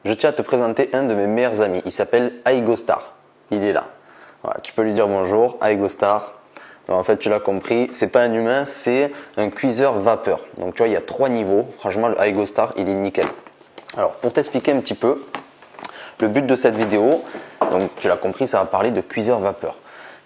je tiens à te présenter un de mes meilleurs amis. Il s'appelle Aigostar. Il est là. Voilà, tu peux lui dire bonjour, Aigostar. En fait, tu l'as compris, c'est pas un humain, c'est un cuiseur vapeur. Donc tu vois, il y a 3 niveaux. Franchement, le Aigostar, il est nickel. Alors, pour t'expliquer un petit peu, le but de cette vidéo, donc tu l'as compris, ça va parler de cuiseur vapeur.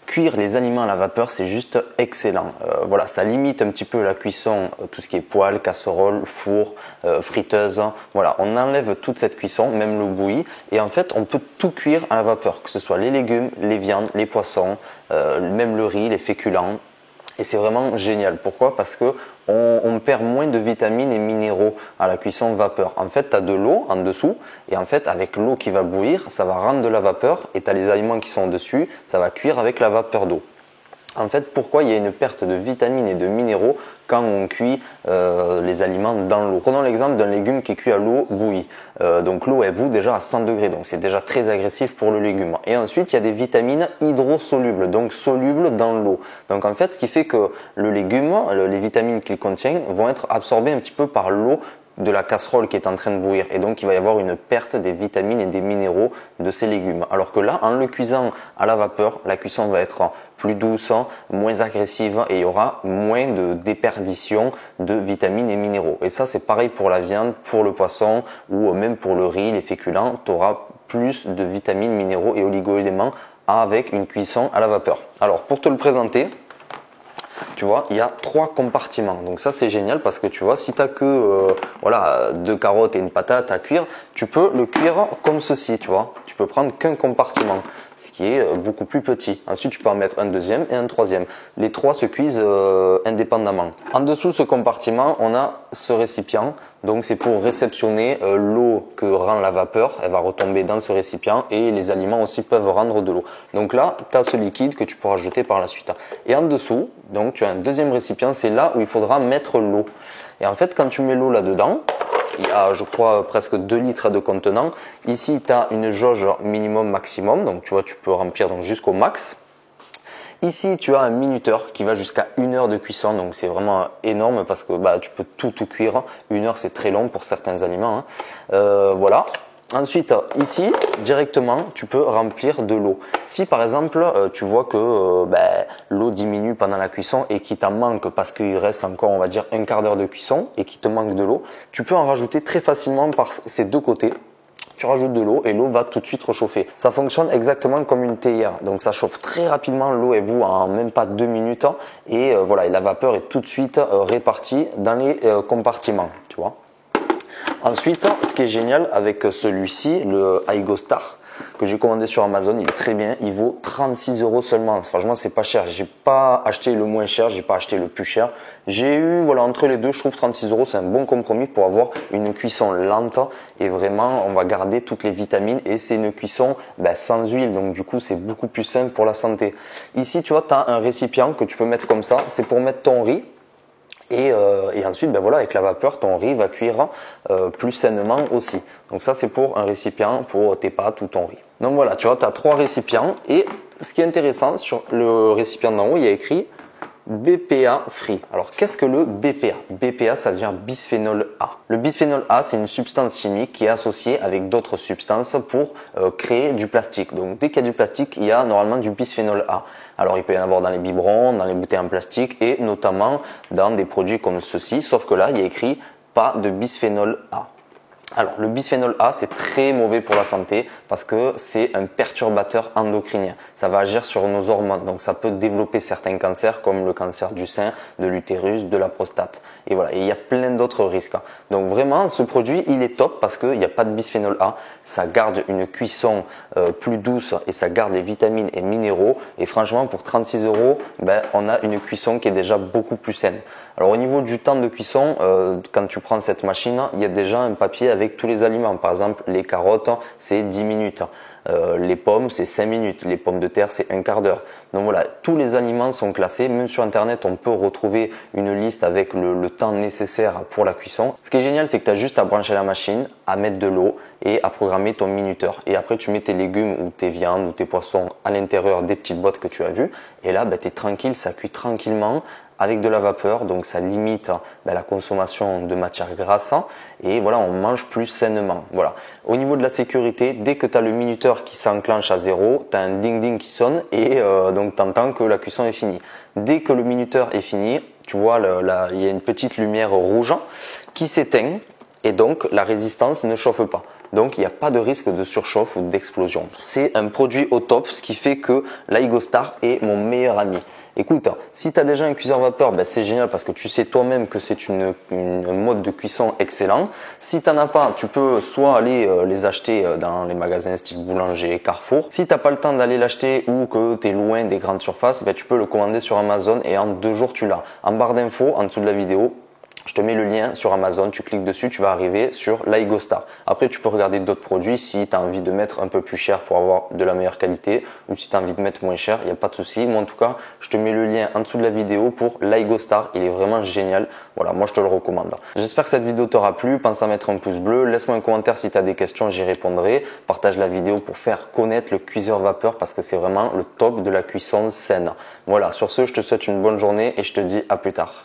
Cuire les aliments à la vapeur, c'est juste excellent. Voilà, ça limite un petit peu la cuisson, tout ce qui est poêle, casserole, four, friteuse. Voilà, on enlève toute cette cuisson, même l'eau bouillie, et en fait, on peut tout cuire à la vapeur, que ce soit les légumes, les viandes, les poissons, même le riz, les féculents. Et c'est vraiment génial. Pourquoi? Parce que on perd moins de vitamines et minéraux à la cuisson vapeur. En fait, tu as de l'eau en dessous et en fait, avec l'eau qui va bouillir, ça va rendre de la vapeur et tu as les aliments qui sont dessus, ça va cuire avec la vapeur d'eau. En fait, pourquoi il y a une perte de vitamines et de minéraux quand on cuit les aliments dans l'eau? Prenons l'exemple d'un légume qui est cuit à l'eau bouillie. Donc l'eau elle bout déjà à 100 degrés, donc c'est déjà très agressif pour le légume. Et ensuite il y a des vitamines hydrosolubles, donc solubles dans l'eau. Donc en fait ce qui fait que le légume, les vitamines qu'il contient vont être absorbées un petit peu par l'eau de la casserole qui est en train de bouillir, et donc il va y avoir une perte des vitamines et des minéraux de ces légumes. Alors que là, en le cuisant à la vapeur, la cuisson va être plus douce, moins agressive et il y aura moins de déperdition de vitamines et minéraux. Et ça, c'est pareil pour la viande, pour le poisson ou même pour le riz, les féculents. Tu auras plus de vitamines, minéraux et oligo-éléments avec une cuisson à la vapeur. Alors, pour te le présenter, tu vois, il y a 3 compartiments. Donc ça c'est génial parce que tu vois, si tu n'as que voilà, 2 carottes et une patate à cuire, tu peux le cuire comme ceci, tu vois. Tu peux prendre qu'un compartiment, ce qui est beaucoup plus petit. Ensuite, tu peux en mettre un deuxième et un troisième. Les 3 se cuisent indépendamment. En dessous de ce compartiment, on a ce récipient. Donc c'est pour réceptionner l'eau que rend la vapeur. Elle va retomber dans ce récipient et les aliments aussi peuvent rendre de l'eau. Donc là, tu as ce liquide que tu pourras jeter par la suite. Et en dessous, donc tu as un deuxième récipient. C'est là où il faudra mettre l'eau. Et en fait, quand tu mets l'eau là-dedans, il y a, je crois, presque 2 litres de contenant. Ici, tu as une jauge minimum maximum. Donc tu vois, tu peux remplir donc jusqu'au max. Ici, tu as un minuteur qui va jusqu'à 1 heure de cuisson, donc c'est vraiment énorme parce que tu peux tout cuire. 1 heure, c'est très long pour certains aliments. Voilà. Ensuite, ici, directement, tu peux remplir de l'eau. Si par exemple, tu vois que l'eau diminue pendant la cuisson et qu'il t'en manque parce qu'il reste encore, on va dire, un quart d'heure de cuisson et qu'il te manque de l'eau, tu peux en rajouter très facilement par ces 2 côtés. Tu rajoutes de l'eau et l'eau va tout de suite réchauffer. Ça fonctionne exactement comme une théière. Donc ça chauffe très rapidement, l'eau est bout en même pas 2 minutes et voilà, et la vapeur est tout de suite répartie dans les compartiments, tu vois. Ensuite, ce qui est génial avec celui-ci, le Aigostar, que j'ai commandé sur Amazon, il est très bien, il vaut 36 € seulement. Franchement, c'est pas cher. J'ai pas acheté le moins cher, j'ai pas acheté le plus cher. J'ai eu, voilà, entre les deux, je trouve 36 €, c'est un bon compromis pour avoir une cuisson lente et vraiment, on va garder toutes les vitamines et c'est une cuisson sans huile. Donc du coup, c'est beaucoup plus simple pour la santé. Ici, tu vois, tu as un récipient que tu peux mettre comme ça. C'est pour mettre ton riz. Et ensuite, voilà, avec la vapeur, ton riz va cuire plus sainement aussi. Donc ça, c'est pour un récipient pour tes pâtes ou ton riz. Donc voilà, tu vois, tu as 3 récipients. Et ce qui est intéressant, sur le récipient d'en haut, il y a écrit BPA free. Alors qu'est-ce que le BPA? BPA, ça veut dire bisphénol A. Le bisphénol A, c'est une substance chimique qui est associée avec d'autres substances pour créer du plastique. Donc dès qu'il y a du plastique, il y a normalement du bisphénol A. Alors il peut y en avoir dans les biberons, dans les bouteilles en plastique et notamment dans des produits comme ceci, sauf que là, il y a écrit pas de bisphénol A. Alors, le bisphénol A, c'est très mauvais pour la santé parce que c'est un perturbateur endocrinien. Ça va agir sur nos hormones, donc ça peut développer certains cancers comme le cancer du sein, de l'utérus, de la prostate. Et voilà, et il y a plein d'autres risques. Donc vraiment, ce produit, il est top parce qu'il n'y a pas de bisphénol A. Ça garde une cuisson plus douce et ça garde les vitamines et minéraux. Et franchement, pour 36 €, on a une cuisson qui est déjà beaucoup plus saine. Alors au niveau du temps de cuisson, quand tu prends cette machine, il y a déjà un papier avec tous les aliments. Par exemple, les carottes, c'est 10 minutes. Les pommes, c'est 5 minutes. Les pommes de terre, c'est un quart d'heure. Donc voilà, tous les aliments sont classés. Même sur Internet, on peut retrouver une liste avec le temps nécessaire pour la cuisson. Ce qui est génial, c'est que tu as juste à brancher la machine, à mettre de l'eau et à programmer ton minuteur. Et après, tu mets tes légumes ou tes viandes ou tes poissons à l'intérieur des petites boîtes que tu as vues. Et là, tu es tranquille, ça cuit tranquillement avec de la vapeur, donc ça limite la consommation de matières grasses et voilà, on mange plus sainement. Voilà. Au niveau de la sécurité, dès que tu as le minuteur qui s'enclenche à 0, tu as un ding ding qui sonne et donc tu entends que la cuisson est finie. Dès que le minuteur est fini, tu vois, il y a une petite lumière rouge qui s'éteint et donc la résistance ne chauffe pas. Donc il n'y a pas de risque de surchauffe ou d'explosion. C'est un produit au top, ce qui fait que l'Aigostar est mon meilleur ami. Écoute, si tu as déjà un cuiseur vapeur, c'est génial parce que tu sais toi-même que c'est un mode de cuisson excellent. Si tu n'en as pas, tu peux soit aller les acheter dans les magasins style Boulanger, Carrefour. Si tu n'as pas le temps d'aller l'acheter ou que tu es loin des grandes surfaces, tu peux le commander sur Amazon et en 2 jours tu l'as. En barre d'infos, en dessous de la vidéo, je te mets le lien sur Amazon, tu cliques dessus, tu vas arriver sur l'Aigostar. Après, tu peux regarder d'autres produits si tu as envie de mettre un peu plus cher pour avoir de la meilleure qualité ou si tu as envie de mettre moins cher, il n'y a pas de souci. Moi, en tout cas, je te mets le lien en dessous de la vidéo pour l'Aigostar. Il est vraiment génial. Voilà, moi, je te le recommande. J'espère que cette vidéo t'aura plu. Pense à mettre un pouce bleu. Laisse-moi un commentaire si tu as des questions, j'y répondrai. Partage la vidéo pour faire connaître le cuiseur vapeur parce que c'est vraiment le top de la cuisson saine. Voilà, sur ce, je te souhaite une bonne journée et je te dis à plus tard.